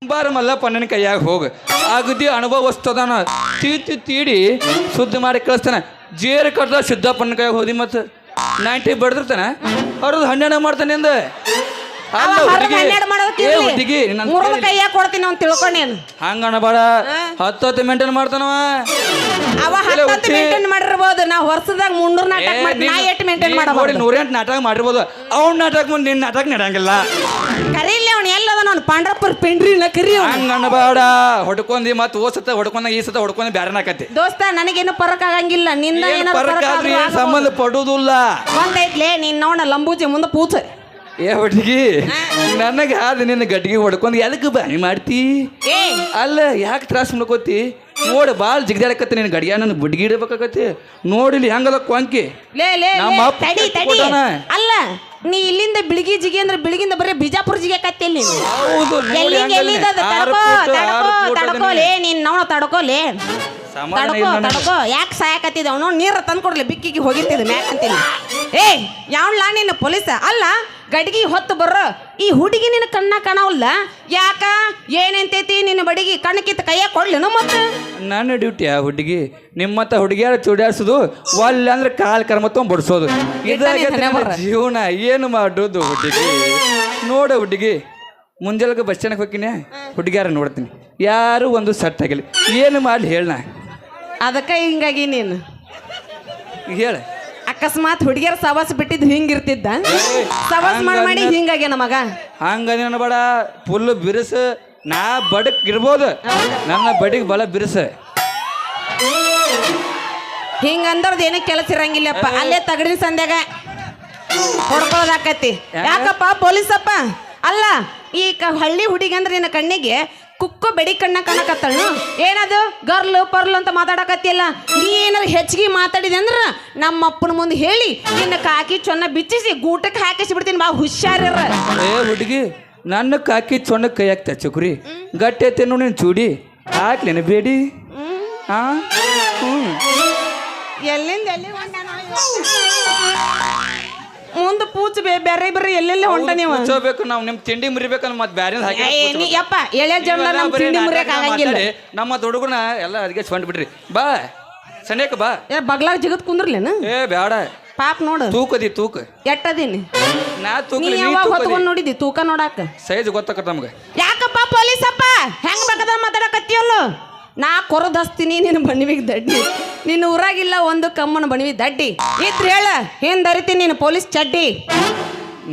ಬಾರ ಮಲ್ಲಪ್ಪಣ್ಣನ ಕೈಯಾಗ ಹೋಗ ಅಗದಿ ಅನುಭವ ವಸ್ತದಾನ ತೀಡಿ ಶುದ್ಧ ಮಾಡಿ ಕಳಿಸ್ತಾನೆ. ಜೇರು ಕಡ್ದ ಸಿದ್ದಪ್ಪನ ಕೈಯಾಗ ಹೋದಿ ಮತ್ತು 90 ಬಡ್ದಿರ್ತಾನೆ ಅವ್ರದ್ದು 12 ಮಾಡ್ತಾನೆ ಅಂದ. ಹಂಗ ಅನ್ಬೇಡ, 10 ಮೇಂಟೈನ್ ಮಾಡ್ತಾನವ. ಮಾಡಿರ್ಬೋದು ನಾ ವರ್ಷದಾಗ 300 ನಾಟಕ 108 ನಾಟಕ ಮಾಡಿರ್ಬೋದು. ಅವ್ನ ನಾಟಕ ಮುಂದೆ ನಿನ್ನ ನಾಟಕ ನಡಂಗಿಲ್ಲ. ಕರೀಲಿ ಅವ್ನು ಎಲ್ಲದ ಅವ್ನು ಪಾಂಡ್ರಪ್ಪರ್ ಪೆಂಡ್ರಿ ಕರಿ. ಹಂಗ ಅನ್ಬೇಡ, ಹೊಡ್ಕೊಂಡಿ ಮತ್ ಓಸತ್ತ ಹೊಡ್ಕೊಂಡ ಈ ಸತ ಹೊಡ್ಕೊಂಡ್ ಬ್ಯಾರೆ ನಾಕತಿ. ದೋಸ್ತ ನನಗೇನು ಪರಕ್ ಆಗಂಗಿಲ್ಲ, ನಿಂದ ಸಂಬಂಧ ಪಡುದಿಲ್ಲ. ಒಂದೈತ್ಲೆ ನೀನ್ ನೋಡ ಲಂಬೂಜಿ ಮುಂದೆ ಪೂಜ. ಏ ಹುಡುಗಿ, ನನಗೆ ಆದ ನಿನ್ನ ಗಡ್ಡಿಗೆ ಹೊಡ್ಕೊಂಡು ಎದಕ್ಕೆ ಬಾಯಿ ಮಾಡ್ತಿ? ಅಲ್ಲ ಯಾಕೆ ತ್ರಾಸ ಮಾಡ್ಕೋತಿ? ನೋಡಿ ಭಾಳ ಜಿಗ್ದಾಡಕತ್ತೆ ನಿನ್ನ ಗಡಿಯ, ನನ್ನ ಬುಡ್ಗಿ ಇಡಬೇಕಾಗತ್ತೆ. ನೋಡಿಲಿ ಹೆಂಗದ ಕೊಂಕಿ. ಅಲ್ಲ ನೀ ಇಲ್ಲಿಂದ ಬಿಳಿಗಿ ಜಿಗಿ ಅಂದ್ರೆ ಬಿಳಿಗಿಂದ ಬರೀ ಬಿಜಾಪುರ ಜಿಗಿ ಕತ್ತಿಲ್ಲ ನೀನು. ತಡ್ಕೋಲೇ ನೀನ್ ನೋಡ ತಡ್ಕೋಲೇ ತಡ್ಕೋ. ಯಾಕೆ ಸಾಯಕತ್ತಿದ ಅವನು? ನೀರು ತಂದು ಕೊಡ್ಲಿ ಬಿಕ್ಕಿಗೆ ಹೋಗಿತ್ತಿದ್ ಮ್ಯಾಕ್ ಅಂತೀನಿ. ಯಾವ್ಲಾ ನಿನ್ನ ಪೊಲೀಸ? ಅಲ್ಲ ಗಡಿಗೆ ಹೊತ್ತು ಬರ್ರ ಈ ಹುಡುಗಿ ನಿನ್ನ ಕಣ್ಣ ಕಾಣವಲ್ಲ ಯಾಕ? ಏನಂತೈತಿ ನಿನ್ನ ಬಡಿಗೆ ಕಣ್ಣು ಕಿತ್ತ ಕೈಯಾಗ ಕೊಡ್ಲಿನ? ಮತ್ತೆ ನನ್ನ ಡ್ಯೂಟಿ ಆ ಹುಡುಗಿ ನಿಮ್ಮತ್ತ ಹುಡುಗಿಯಾರ ಚೂಡ್ಯಾಡ್ಸೋದು, ಒಲ್ಲ ಅಂದ್ರೆ ಕಾಲ್ ಕರ್ಮ ತೊಗೊಂಡ್ ಬಡ್ಸೋದು. ಜೀವನ ಏನು ಮಾಡೋದು ಹುಡುಗಿ? ನೋಡ ಹುಡುಗಿ, ಮುಂಜಾನೆ ಬಸ್ ಸ್ಟ್ಯಾಂಡ್ಗೆ ಹೋಗ್ತೀನಿ, ಹುಡುಗಿಯಾರ ನೋಡ್ತೀನಿ, ಯಾರು ಒಂದು ಸಟ್ ಆಗಿಲ್ಲ. ಏನು ಮಾಡಿ ಹೇಳ? ಅದಕ್ಕೆ ಹಿಂಗಾಗಿ ನೀನು ಹೇಳ. ಅಕಸ್ಮಾತ್ ಹುಡುಗಿಯರ ಸವಾಸ ಬಿಟ್ಟಿದ್ದು ಹಿಂಗಿರ್ತಿದ್ದ? ಸವಾಸ ಮಾಡಿ ಹಿಂಗಾಗಿ ನಮಗ ಹಂಗದಿ ಅನ್ಬೇಡ. ಫುಲ್ ಬಿರುಸ ನಾ ಬಡಕ್ ಇರ್ಬೋದು, ನನ್ನ ಬಡಿಗೆ ಬಲ ಬಿರುಸ. ಹಿಂಗಂದ್ರದ್ದು ಏನಕ್ಕೆ ಕೆಲಸ ಇರಂಗಿಲ್ಲಪ್ಪ. ಅಲ್ಲೇ ತಗಡಿನ ಸಂದ್ಯಾಗ ಹೊಡ್ಕೊಳ್ಳೋದಾಕತಿ. ಯಾಕಪ್ಪ ಪೊಲೀಸಪ್ಪ? ಅಲ್ಲ ಈ ಹಳ್ಳಿ ಹುಡುಗಿ ಅಂದ್ರೆ ನಿನ್ನ ಕಣ್ಣಿಗೆ ಕುಕ್ಕೋ ಬೆಡಿ ಕಣ್ಣ ಕಾಣಕತ್ತಳು. ಏನದು ಗರ್ಲು ಪರ್ಲು ಅಂತ ಮಾತಾಡಕತ್ತಿಲ್ಲ. ನೀ ಏನಾರು ಹೆಚ್ಚಿಗೆ ಮಾತಾಡಿದೆ ಅಂದ್ರ ನಮ್ಮ ಅಪ್ಪನ ಮುಂದೆ ಹೇಳಿ ನಿನ್ನ ಕಾಕಿ ಚೊನ್ನ ಬಿಚ್ಚಿಸಿ ಗೂಟಕ್ಕೆ ಹಾಕಿಸಿ ಬಿಡ್ತೀನಿ. ಬಾ ಹುಷಾರಿರ. ಏ ಹುಡುಗಿ, ನನ್ನ ಕಾಕಿ ಚೊನ್ನ ಕೈ ಹಾಕ್ತ ಚುಕ್ರಿ ಗಟ್ಟಿ ಐತೇನು ನೀನು ಚೂಡಿ ಹಾಕ್ಲೇನ ಬೇಡಿ? ಎಲ್ಲಿಂದ ಎಲ್ಲಿ ಮುಂದೆ ಪೂಚ ಬೇರೆ ಬರ್ರಿ ಎಲ್ಲೆಲ್ಲಿ ಹೊಂಟ ನೀವು ಬೇಕು. ನಾವು ನಿಮ್ ತಿಂಡಿ ಮುರಿಬೇಕಂದ್ರೆ ಮತ್ತೆ ಬ್ಯಾರೆ ಯಪ್ಪ ಎಳೆ ಜನ ನಮ್ಮ ತಿಂಡಿ ಮುರಿಯಕ್ ಆಗಂಗಿಲ್ಲ. ನಮ್ಮ ಹುಡುಗನ ಎಲ್ಲ ಅದಕ್ಕೆ ಸ್ವಂಡ್ ಬಿಡ್ರಿ. ಬಾ ಸನೇಕ ಬಾ. ಬಗ್ಲಾಗ ಜಿಗತ್ ಕುಂದ್ರಲೇನ? ಏ ಬ್ಯಾಡ, ಪಾಪ ನೋಡು ತೂಕದಿ ತೂಕ ಎಟ್ಟದೀನಿ ನಾ ತೂಕ. ನೀ ಯಾವಾಗ ಹೊತ್ಕೊಂಡ್ ನೋಡಿದಿ ತೂಕ ನೋಡಾಕ? ಸೈಜ್ ಗೊತ್ತಾಕತ್ತ ನಮ್ಗೆ. ಯಾಕಪ್ಪ ಪೊಲೀಸಪ್ಪ ಹೆಂಗ್ ಬೇಕಾದ ಮಾತಾಡಕತ್ತಿಯಲ್ಲ? ನಾ ಕೊರದಸ್ತೀನಿ ನಿನ್ನ ಬಣಿವಿಗೆ ದಡ್ಡಿ. ನಿನ್ನ ಊರಾಗಿಲ್ಲ ಒಂದು ಕಮ್ಮನ ಬಣಿವಿ ದಡ್ಡಿ ಇದ್ರ ಹೇಳ ಏನ್ ದರಿತೀನಿ ನೀನು ಪೊಲೀಸ್ ಚಡ್ಡಿ.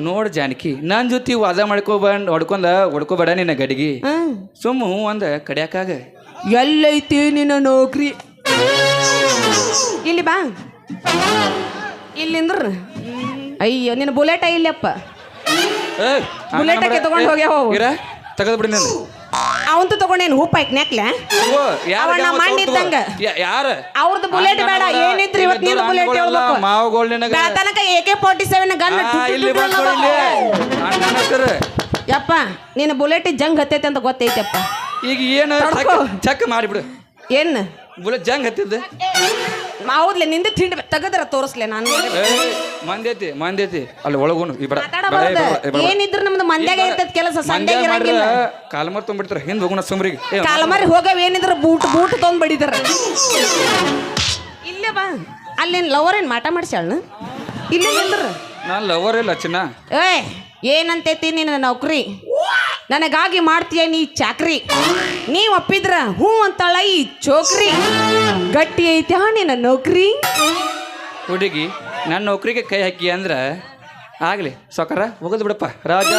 ನೋಡ್ ಜಾನಕಿ, ನನ್ ಜೊತೆ ವಾದ ಹೊಡ್ಕೋಬೇಡ ನಿನ್ನ ಗಡಿಗೆ. ಸುಮ್ಮ ಒಂದ ಕಡಿಯಾಕಾಗ. ಎಲ್ಲೈತಿ ನಿನ್ನ ನೌಕ್ರಿ? ಇಲ್ಲಿ ಬಾ, ಇಲ್ಲಿಂದ್ರ ಅಯ್ಯೋ ನಿನ್ನ ಬುಲೆಟ ಇಲ್ಲಪ್ಪ. ಬುಲೆಟಕ್ಕೆ ತಗೊಂಡು ಹೋಗ್ಯಾವ ತಗದ್ ಬಿಡಿ. ಅವಂತೂ ತಗೊಂಡೇನು ಹೂಪಾಯ್ಕ್ ನೆಕ್ಲೆ ಮಾಡಿದ್ದಂಗ. ಅವ್ರದ್ದು ಬುಲೆಟ್ ಬೇಡ, ಏನಿದ್ರಿ ಇವತ್ತು ನೀನು ಬುಲೆಟ್ ತನಕ AK-47 ಗನ್. ಯಪ್ಪ ನೀನು ಬುಲೆಟ್ ಜಂಗ್ ಹತ್ತೈತೆ ಅಂತ ಗೊತ್ತೈತಪ್ಪ. ಈಗ ಏನು ಚೆಕ್ ಮಾಡಿಬಿಡು. ಏನು ಬುಲೆಟ್ ಜಂಗ್ ಹತ್ತಿದ್ದ? ಹೌದ್ಲೆ ನಿಂದ ತಿಂಡಿ ತೆಗದ್ರ ತೋರಿಸ್ಲೆ ನಾನು. ಮಂದೈತಿ ಅಲ್ಲಿ ಒಳಗೋನು ಏನಿದ್ರು ನಮ್ದು ಮಂದ್ಯಾಗ ಇರ್ತದ ಕೆಲಸ. ಸಂದೇಗ ಇರಂಗಿಲ್ಲ. ಕಾಲ್ಮರ್ ತೊಗೊಂಡ್ಬಿಡ್ತಾರ ಹಿಂದ್ ಹೋಗೋಣ ಸುಮ್ರಿಗೆ. ಕಾಲ್ಮರಿ ಹೋಗವ್ ಏನಿದ್ರು ಬೂಟ್ ತೊಗೊಂಡ್ ಬಡಿದಾರ. ಇಲ್ಲೇ ಬಾ. ಅಲ್ಲೇನ್ ಲವರ್ ಏನ್ ಮಾಟ ಮಾಡ್ಸ್ಯಾಳ? ಇಲ್ಲೇ ನಿಂದ್ರ. ನಾನು ಲವರ್ ಇಲ್ಲ ಚಿನ್ನ. ಏನಂತೈತಿ ನಿನ್ನ ನೌಕರಿ? ನನಗಾಗಿ ಮಾಡ್ತೀಯ ನೀ ಚಾಕ್ರಿ. ನೀ ಒಪ್ಪಿದ್ರ ಹೂ ಅಂತಾಳ ಈ ಚೋಕ್ರಿ. ಗಟ್ಟಿ ಐತ್ಯಾ ನಿನ್ನ ನೌಕರಿ? ಹುಡುಗಿ ನನ್ನ ನೌಕರಿಗೆ ಕೈ ಹಾಕಿ ಅಂದ್ರ ಆಗ್ಲಿ ಸೊಕರ ಹೋಗದ್ ಬಿಡಪ್ಪ ರಾಜ.